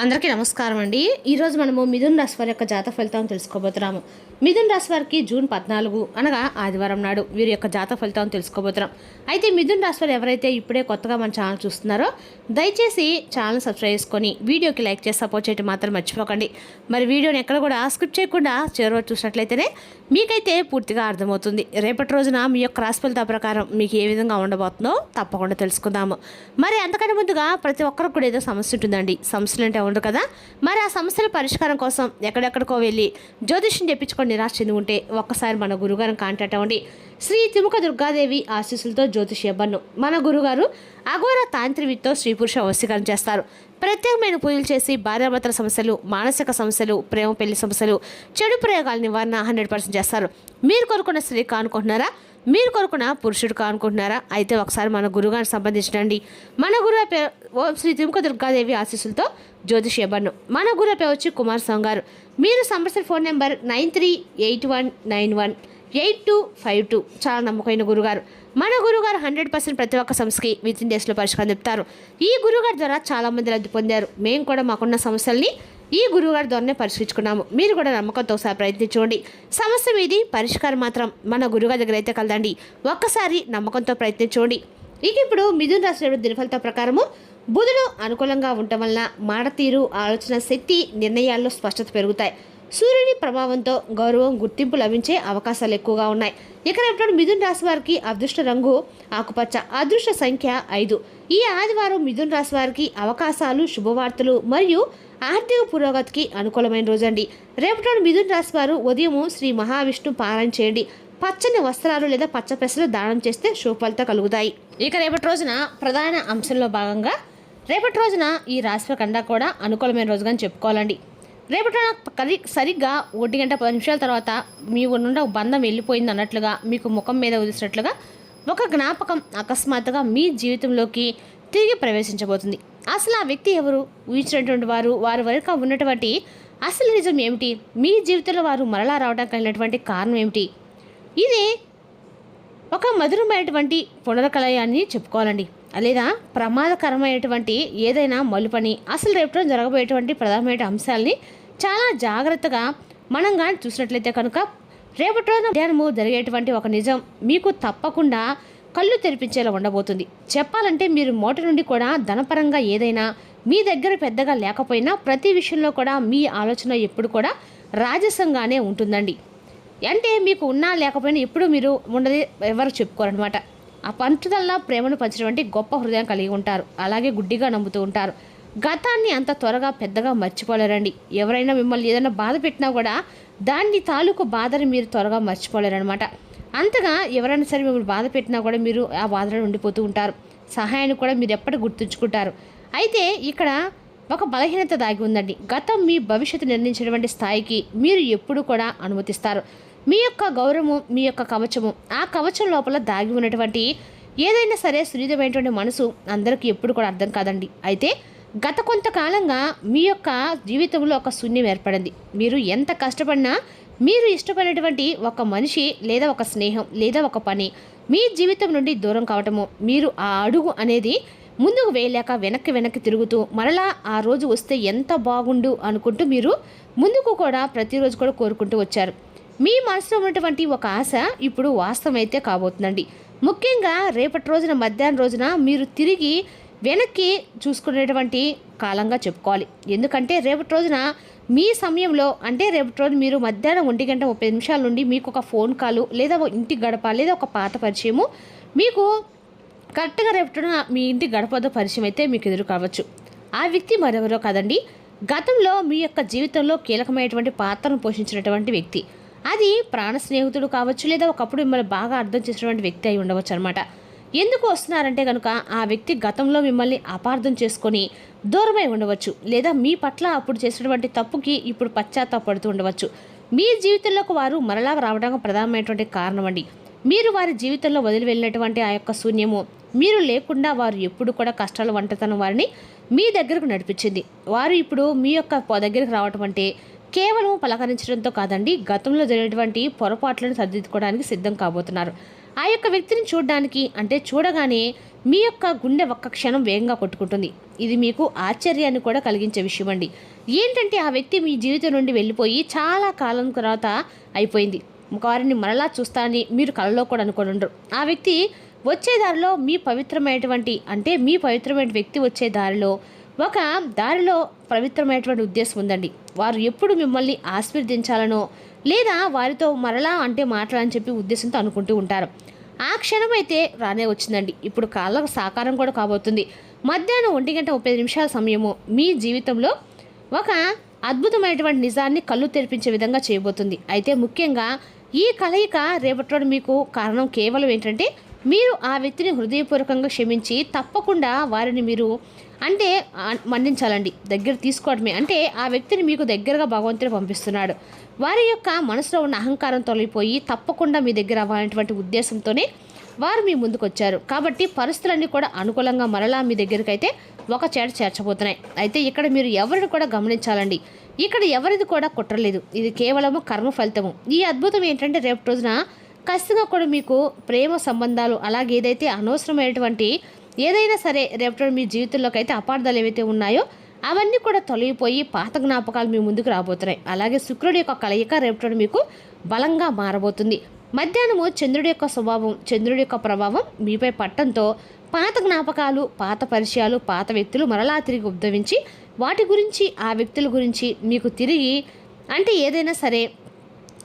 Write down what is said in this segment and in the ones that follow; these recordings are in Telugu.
అందరికీ నమస్కారం అండి. ఈరోజు మనము మిథున్ రాశి వారి యొక్క జాతక ఫలితాలను తెలుసుకోబోతున్నాము. మిథున్ రాశి వారికి జూన్ 14 అనగా ఆదివారం నాడు వీరి యొక్క జాతక ఫలితాలను తెలుసుకోబోతున్నాం. అయితే మిథున్ రాశి వారు ఎవరైతే ఇప్పుడే కొత్తగా మన ఛానల్ చూస్తున్నారో దయచేసి ఛానల్ సబ్స్క్రైబ్ చేసుకొని వీడియోకి లైక్ చేసి సపోర్ట్ చేయడం మాత్రం మర్చిపోకండి. మరి వీడియోని ఎక్కడ కూడా స్కిప్ చేయకుండా చివరి చూసినట్లయితేనే మీకైతే పూర్తిగా అర్థమవుతుంది. రేపటి రోజున మీ యొక్క రాశి ఫలితాల ప్రకారం మీకు ఏ విధంగా ఉండబోతుందో తప్పకుండా తెలుసుకుందాము. మరి అంతకంటే ముందుగా ప్రతి ఒక్కరికి కూడా ఏదో సమస్య ఉంటుందండి. సమస్యలు అంటే ఉండదు కదా. మరి ఆ సమస్యల పరిష్కారం కోసం ఎక్కడెక్కడికో వెళ్ళి జ్యోతిష్యం చెప్పించుకొని నిరాశ చెంది ఉంటే ఒక్కసారి మన గురుగారిని కాంటాక్ట్ అవ్వండి. శ్రీ త్రిముఖ దుర్గాదేవి ఆశీస్సులతో జ్యోతిష్యబ్బన్ను మన గురుగారు అఘోర తాంత్రివితో స్త్రీ పురుష వశీకరణ చేస్తారు. ప్రత్యేకమైన పూజలు చేసి భార్యాభర్తల సమస్యలు, మానసిక సమస్యలు, ప్రేమ పెళ్లి సమస్యలు, చెడు ప్రయోగాల నివారణ 100% చేస్తారు. మీరు కోరుకున్న స్త్రీ కానుకుంటున్నారా? మీరు కోరుకున్న పురుషుడు కానుకుంటున్నారా? అయితే ఒకసారి మన గురుగారిని సంబంధించండి. మన గురువు పేరు ఓం శ్రీ త్రిముఖ దుర్గాదేవి ఆశీస్సులతో జ్యోతిష్యబ్బన్ను మన గురువు పేరు వచ్చి కుమారస్వామి గారు. మీరు సంప్రదించిన ఫోన్ నెంబర్ 9381918252. చాలా నమ్మకమైన గురుగారు. మన గురుగారు 100% ప్రతి ఒక్క సమస్యకి వితిన్ డేస్లో పరిష్కారం చెప్తారు. ఈ గురుగారి ద్వారా చాలామంది లబ్ధి పొందారు. మేము కూడా మాకున్న సమస్యల్ని ఈ గురువుగారి ద్వారానే పరిష్కరించుకున్నాము. మీరు కూడా నమ్మకంతో ఒకసారి ప్రయత్నించండి. సమస్య మీది, పరిష్కారం మాత్రం మన గురువుగారి దగ్గర అయితే కలదండి. ఒక్కసారి నమ్మకంతో ప్రయత్నించండి. ఇక ఇప్పుడు మిథున రాశి దినఫలితాల ప్రకారము బుధుడు అనుకూలంగా ఉండటం వలన మాట తీరు, ఆలోచన శక్తి, నిర్ణయాల్లో స్పష్టత పెరుగుతాయి. సూర్యుని ప్రభావంతో గౌరవం, గుర్తింపు లభించే అవకాశాలు ఎక్కువగా ఉన్నాయి. ఇక రేపటి మిథున రాశి వారికి అదృష్ట రంగు ఆకుపచ్చ, అదృష్ట సంఖ్య 5. ఈ ఆదివారం మిథున రాశి వారికి అవకాశాలు, శుభవార్తలు మరియు ఆర్థిక పురోగతికి అనుకూలమైన రోజండి. రేపటి మిథున రాశి వారు ఉదయం శ్రీ మహావిష్ణు పారాయణ చేయండి. పచ్చని వస్త్రాలు లేదా పచ్చ పెసలు దానం చేస్తే శుభఫలితాలు కలుగుతాయి. ఇక రేపటి రోజున ప్రధాన అంశంలో భాగంగా రేపటి రోజున ఈ రాశి కన్నా కూడా అనుకూలమైన రోజుగా చెప్పుకోవాలండి. రేపటి సరిగ్గా 1:10 తర్వాత మీ నుండి ఒక బంధం వెళ్ళిపోయింది అన్నట్లుగా, మీకు ముఖం మీద ఉదిసినట్లుగా ఒక జ్ఞాపకం అకస్మాత్తుగా మీ జీవితంలోకి తిరిగి ప్రవేశించబోతుంది. అసలు ఆ వ్యక్తి ఎవరు? ఊహించినటువంటి వారి వరకు ఉన్నటువంటి అసలు నిజం ఏమిటి? మీ జీవితంలో వారు మరలా రావడానికి కలిగినటువంటి కారణం ఏమిటి? ఇది ఒక మధురమైనటువంటి పునర్కలయాన్ని చెప్పుకోవాలండి, లేదా ప్రమాదకరమైనటువంటి ఏదైనా మలుపని, అసలు రేపటి జరగబోయేటువంటి ప్రధానమైన అంశాలని చాలా జాగ్రత్తగా మనం కానీ చూసినట్లయితే కనుక రేపటి రోజున మధ్యాహ్నము జరిగేటువంటి ఒక నిజం మీకు తప్పకుండా కళ్ళు తెరిపించేలా ఉండబోతుంది. చెప్పాలంటే మీరు మోట నుండి కూడా ధనపరంగా ఏదైనా మీ దగ్గర పెద్దగా లేకపోయినా ప్రతి విషయంలో కూడా మీ ఆలోచన ఎప్పుడు కూడా రాజసంగానే ఉంటుందండి. అంటే మీకు ఉన్నా లేకపోయినా ఎప్పుడు మీరు ఉండదు ఎవరు చెప్పుకోరనమాట. ఆ పంచుదల్లా ప్రేమను పంచినటువంటి గొప్ప హృదయం కలిగి ఉంటారు. అలాగే గుడ్డిగా నమ్ముతూ ఉంటారు. గతాన్ని అంత త్వరగా పెద్దగా మర్చిపోలేరండి. ఎవరైనా మిమ్మల్ని ఏదైనా బాధ పెట్టినా కూడా దాన్ని తాలూకు బాధని మీరు త్వరగా మర్చిపోలేరనమాట. అంతగా ఎవరైనా సరే మిమ్మల్ని బాధ పెట్టినా కూడా మీరు ఆ బాధలో ఉండిపోతూ ఉంటారు. సహాయాన్ని కూడా మీరు ఎప్పటికీ గుర్తుంచుకుంటారు. అయితే ఇక్కడ ఒక బలహీనత దాగి ఉందండి. గతం మీ భవిష్యత్తు నిర్ణయించినటువంటి స్థాయికి మీరు ఎప్పుడు కూడా అనుమతిస్తారు. మీ యొక్క గౌరవము, మీ యొక్క కవచము, ఆ కవచం లోపల దాగి ఉన్నటువంటి ఏదైనా సరే సున్నితమైనటువంటి మనసు అందరికీ ఎప్పుడు కూడా అర్థం కాదండి. అయితే గత కొంతకాలంగా మీ యొక్క జీవితంలో ఒక శూన్యం ఏర్పడింది. మీరు ఎంత కష్టపడినా మీరు ఇష్టపడినటువంటి ఒక మనిషి లేదా ఒక స్నేహం లేదా ఒక పని మీ జీవితం నుండి దూరం కావటము, మీరు ఆ అడుగు అనేది ముందుకు వేయలేక వెనక్కి తిరుగుతూ మరలా ఆ రోజు వస్తే ఎంత బాగుండు అనుకుంటూ మీరు ముందుకు కూడా ప్రతిరోజు కూడా కోరుకుంటూ వచ్చారు. మీ మనసులో ఉన్నటువంటి ఒక ఆశ ఇప్పుడు వాస్తవమైతే కాబోతుందండి. ముఖ్యంగా రేపటి రోజున మధ్యాహ్నం రోజున మీరు తిరిగి వెనక్కి చూసుకునేటువంటి కాలంగా చెప్పుకోవాలి. ఎందుకంటే రేపటి రోజున మీ సమయంలో, అంటే రేపటి రోజు మీరు మధ్యాహ్నం 1:30 నుండి మీకు ఒక ఫోన్ కాలు లేదా ఇంటి గడప లేదా ఒక పాత పరిచయము మీకు కరెక్ట్గా రేపటి మీ ఇంటి గడపతో పరిచయం అయితే మీకు ఎదురు కావచ్చు. ఆ వ్యక్తి మరెవరో కాదండి, గతంలో మీ యొక్క జీవితంలో కీలకమైనటువంటి పాత్రను పోషించినటువంటి వ్యక్తి. అది ప్రాణ స్నేహితుడు కావచ్చు, లేదా ఒకప్పుడు మిమ్మల్ని బాగా అర్థం చేసినటువంటి వ్యక్తి అయి ఉండవచ్చు అనమాట. ఎందుకు వస్తున్నారంటే కనుక ఆ వ్యక్తి గతంలో మిమ్మల్ని అపార్థం చేసుకొని దూరమై ఉండవచ్చు, లేదా మీ పట్ల అప్పుడు చేసినటువంటి తప్పుకి ఇప్పుడు పశ్చాత్తాపడుతూ ఉండవచ్చు. మీ జీవితంలోకి వారు మరలా రావడానికి ప్రధానమైనటువంటి కారణం అండి. మీరు వారి జీవితంలో వదిలి వెళ్ళినటువంటి ఆ యొక్క శూన్యము, మీరు లేకుండా వారు ఎప్పుడు కూడా కష్టాలు వంటతనం వారిని మీ దగ్గరకు నడిపించింది. వారు ఇప్పుడు మీ యొక్క దగ్గరికి రావటం అంటే కేవలం పలకరించడంతో కాదండి, గతంలో జరిగినటువంటి పొరపాట్లను సరిదిద్దుకోవడానికి సిద్ధం కాబోతున్నారు. ఆ యొక్క వ్యక్తిని చూడడానికి అంటే చూడగానే మీ యొక్క గుండె ఒక్క క్షణం వేగంగా కొట్టుకుంటుంది. ఇది మీకు ఆశ్చర్యాన్ని కూడా కలిగించే విషయం అండి. ఏంటంటే ఆ వ్యక్తి మీ జీవితం నుండి వెళ్ళిపోయి చాలా కాలం తర్వాత అయిపోయింది. వారిని మరలా చూస్తానని మీరు కలలో కూడా అనుకోని ఉండరు. ఆ వ్యక్తి వచ్చే దారిలో మీ పవిత్రమైన వ్యక్తి వచ్చే దారిలో ఒక పవిత్రమైనటువంటి ఉద్దేశం ఉందండి. వారు ఎప్పుడు మిమ్మల్ని ఆశీర్వదించాలనో లేదా వారితో మరలా అంటే మాట్లాడని చెప్పి ఉద్దేశంతో అనుకుంటూ ఉంటారు. ఆ క్షణం అయితే రానే వచ్చిందండి. ఇప్పుడు కాళ్ళకు సాకారం కూడా కాబోతుంది. మధ్యాహ్నం 1:30 సమయము మీ జీవితంలో ఒక అద్భుతమైనటువంటి నిజాన్ని కళ్ళు తెరిపించే విధంగా చేయబోతుంది. అయితే ముఖ్యంగా ఈ కలయిక రేపటి మీకు కారణం కేవలం ఏంటంటే మీరు ఆ వ్యక్తిని హృదయపూర్వకంగా క్షమించి తప్పకుండా వారిని మీరు అంటే మన్నించాలండి. దగ్గర తీసుకోవడమే అంటే ఆ వ్యక్తిని మీకు దగ్గరగా భగవంతుడు పంపిస్తున్నాడు. వారి యొక్క మనసులో ఉన్న అహంకారం తొలగిపోయి తప్పకుండా మీ దగ్గర అవ్వాలనేటువంటి ఉద్దేశంతోనే వారు మీ ముందుకు వచ్చారు. కాబట్టి పరిస్థితులన్నీ కూడా అనుకూలంగా మరలా మీ దగ్గరికి అయితే ఒక చేట చేర్చబోతున్నాయి. అయితే ఇక్కడ మీరు ఎవరిని కూడా గమనించాలండి. ఇక్కడ ఎవరిది కూడా కుట్రలేదు. ఇది కేవలము కర్మ ఫలితము. ఈ అద్భుతం ఏంటంటే రేపు రోజున ఖచ్చితంగా కూడా మీకు ప్రేమ సంబంధాలు అలాగే ఏదైతే అనవసరమైనటువంటి ఏదైనా సరే రేపటి మీ జీవితంలోకి అయితే అపార్థాలు ఏవైతే ఉన్నాయో అవన్నీ కూడా తొలగిపోయి పాత జ్ఞాపకాలు మీ ముందుకు రాబోతున్నాయి. అలాగే శుక్రుడి యొక్క కలయిక రేపటి మీకు బలంగా మారబోతుంది. మధ్యాహ్నము చంద్రుడి యొక్క స్వభావం చంద్రుడి యొక్క ప్రభావం మీపై పట్టడంతో పాత జ్ఞాపకాలు పాత పరిచయాలు పాత వ్యక్తులు మరలా తిరిగి ఉద్భవించి వాటి గురించి ఆ వ్యక్తుల గురించి మీకు తిరిగి అంటే ఏదైనా సరే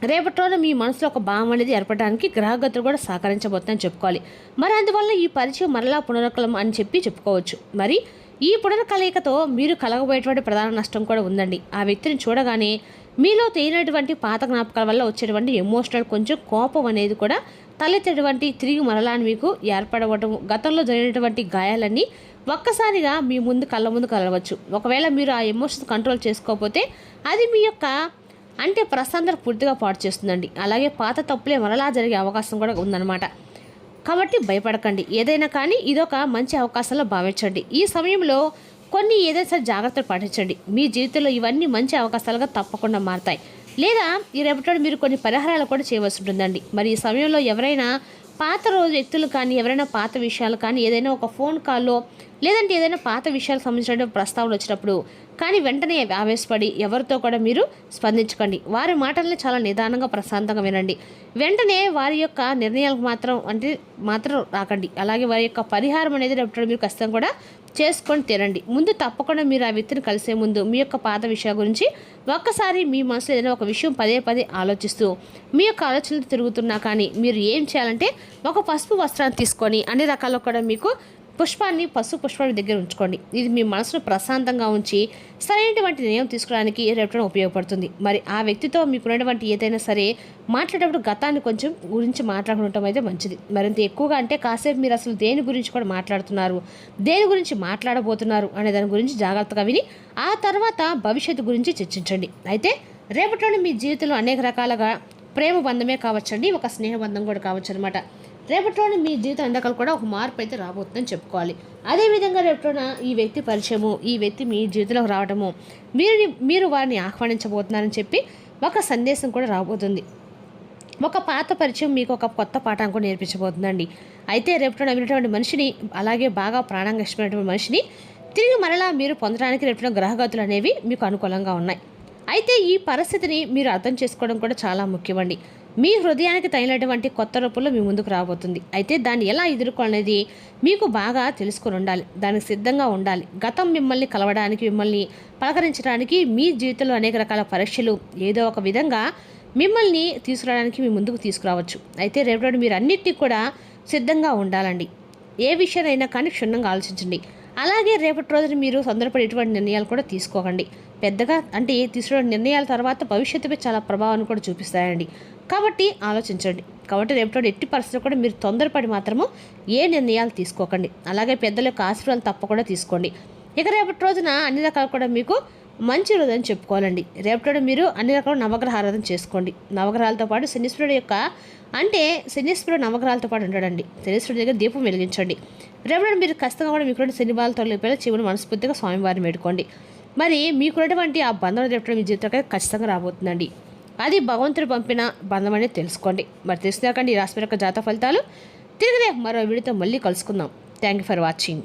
రేపటి రోజున మీ మనసులో ఒక భావం అనేది ఏర్పడడానికి గ్రహగతులు కూడా సహకరించబోతుందని చెప్పుకోవాలి. మరి అందువల్ల ఈ పరిచయం మరలా పునరుకలం అని చెప్పుకోవచ్చు. మరి ఈ పునర్కలయికతో మీరు కలగబోయేటువంటి ప్రధాన నష్టం కూడా ఉందండి. ఆ వ్యక్తిని చూడగానే మీలో తేలినటువంటి పాత జ్ఞాపకాల వల్ల వచ్చేటువంటి ఎమోషనల్ కొంచెం కోపం అనేది కూడా తలెత్తేటువంటి తిరిగి మరలా మీకు ఏర్పడవటం గతంలో జరిగినటువంటి గాయాలన్నీ ఒక్కసారిగా మీ కళ్ళ ముందు కలవచ్చు. ఒకవేళ మీరు ఆ ఎమోషన్స్ కంట్రోల్ చేసుకోకపోతే అది మీ యొక్క అంటే ప్రశాంతత పూర్తిగా పాటు చేస్తుందండి. అలాగే పాత తప్పులే మరలా జరిగే అవకాశం కూడా ఉందన్నమాట. కాబట్టి భయపడకండి. ఏదైనా కానీ ఇదొక మంచి అవకాశంలో భావించండి. ఈ సమయంలో కొన్ని ఏదైనా సరే జాగ్రత్తలు పాటించండి. మీ జీవితంలో ఇవన్నీ మంచి అవకాశాలుగా తప్పకుండా మారుతాయి. లేదా ఈ రేపటి మీరు కొన్ని పరిహారాలు కూడా చేయవలసి ఉంటుందండి. మరి ఈ సమయంలో ఎవరైనా పాత రోజు వ్యక్తులు కానీ ఎవరైనా పాత విషయాలు కానీ ఏదైనా ఒక ఫోన్ కాల్లో లేదంటే ఏదైనా పాత విషయాలకు సంబంధించిన ప్రస్తావనలు వచ్చినప్పుడు కానీ వెంటనే ఆవేశపడి ఎవరితో కూడా మీరు స్పందించకండి. వారి మాటల్ని చాలా నిదానంగా ప్రశాంతంగా వినండి. వెంటనే వారి యొక్క నిర్ణయాలకు మాత్రం రాకండి. అలాగే వారి యొక్క పరిహారం అనేది రేపటి మీరు ఖచ్చితంగా కూడా చేసుకొని తీరండి. ముందు తప్పకుండా మీరు ఆ వ్యక్తిని కలిసే ముందు మీ యొక్క పాత విషయాల గురించి ఒక్కసారి మీ మనసులో ఏదైనా ఒక విషయం పదే ఆలోచిస్తూ మీ యొక్క ఆలోచనలు తిరుగుతున్నా కానీ మీరు ఏం చేయాలంటే ఒక పసుపు వస్త్రాన్ని తీసుకొని అన్ని రకాల్లో కూడా మీకు పసుపు పుష్పాన్ని దగ్గర ఉంచుకోండి. ఇది మీ మనసును ప్రశాంతంగా ఉంచి సరైనటువంటి నిర్ణయం తీసుకోవడానికి రేపటి ఉపయోగపడుతుంది. మరి ఆ వ్యక్తితో మీకున్నటువంటి ఏదైనా సరే మాట్లాడేటప్పుడు గతాన్ని కొంచెం గురించి మాట్లాడుకుంటాం అయితే మంచిది. మరింత ఎక్కువగా అంటే కాసేపు మీరు అసలు దేని గురించి కూడా మాట్లాడుతున్నారు, దేని గురించి మాట్లాడబోతున్నారు అనే దాని గురించి జాగ్రత్తగా విని ఆ తర్వాత భవిష్యత్తు గురించి చర్చించండి. అయితే రేపటి మీ జీవితంలో అనేక రకాలుగా ప్రేమ బంధమే కావచ్చండి, ఒక స్నేహ బంధం కూడా కావచ్చు అనమాట. రేపటిలోని మీ జీవితం ఎందాకలు కూడా ఒక మార్పు అయితే రాబోతుందని చెప్పుకోవాలి. అదేవిధంగా రేపటిన ఈ వ్యక్తి పరిచయము ఈ వ్యక్తి మీ జీవితంలోకి రావడము మీరు వారిని ఆహ్వానించబోతున్నారని చెప్పి ఒక సందేశం కూడా రాబోతుంది. ఒక పాత పరిచయం మీకు ఒక కొత్త పాఠాన్ని కూడా నేర్పించబోతుందండి. అయితే రేపటిన వినటువంటి మనిషిని అలాగే బాగా ప్రాణంగా ఇష్టమైనటువంటి మనిషిని తిరిగి మరలా మీరు పొందడానికి రేపటిన గ్రహగతులు అనేవి మీకు అనుకూలంగా ఉన్నాయి. అయితే ఈ పరిస్థితిని మీరు అర్థం చేసుకోవడం కూడా చాలా ముఖ్యమండి. మీ హృదయానికి తగినటువంటి కొత్త రూపంలో మీ ముందుకు రాబోతుంది. అయితే దాన్ని ఎలా ఎదుర్కోవాలనేది మీకు బాగా తెలుసుకొని ఉండాలి, దానికి సిద్ధంగా ఉండాలి. గతం మిమ్మల్ని కలవడానికి మిమ్మల్ని పలకరించడానికి మీ జీవితంలో అనేక రకాల పరీక్షలు ఏదో ఒక విధంగా మిమ్మల్ని తీసుకురావడానికి మీ ముందుకు తీసుకురావచ్చు. అయితే రేపటి మీరు అన్నిటినీ కూడా సిద్ధంగా ఉండాలండి. ఏ విషయానైనా కానీ క్షుణ్ణంగా ఆలోచించండి. అలాగే రేపటి రోజున మీరు తొందరపడి ఎటువంటి నిర్ణయాలు కూడా తీసుకోకండి. పెద్దగా అంటే తీసుకునే నిర్ణయాల తర్వాత భవిష్యత్తుపై చాలా ప్రభావాన్ని కూడా చూపిస్తాయండి. కాబట్టి ఆలోచించండి. కాబట్టి రేపటి ఎట్టి పరిస్థితుల్లో కూడా మీరు తొందరపడి మాత్రము ఏ నిర్ణయాలు తీసుకోకండి. అలాగే పెద్దల యొక్క ఆశీర్వాదాలు తప్పకుండా తీసుకోండి. ఇక రేపటి రోజున అన్ని రకాలు కూడా మీకు మంచి రోజు అని చెప్పుకోవాలండి. రేపటి మీరు అన్ని రకాల నవగ్రహ ఆరాధన చేసుకోండి. నవగ్రహాలతో పాటు శనీశ్వరుడు యొక్క శనీశ్వరుడు నవగ్రహాలతో పాటు ఉండడండి. శనీశ్వరుడి దగ్గర దీపం వెలిగించండి. రేపటి మీరు ఖచ్చితంగా కూడా మీకు శనిబాల తొలగిపోయిన చివరి మనస్ఫూర్తిగా స్వామివారిని వేడుకోండి. మరి మీకున్నటువంటి ఆ బంధం రేపటి మీ జీవితంలో ఖచ్చితంగా రాబోతుందండి. అది భగవంతుడు పంపిన బంధం అనేది తెలుసుకోండి. మరి తెలుసుదాకండి ఈ రాశి యొక్క జాతక ఫలితాలు. తిరిగితే మరో వీడియోతో మళ్ళీ కలుసుకుందాం. Thank you for watching.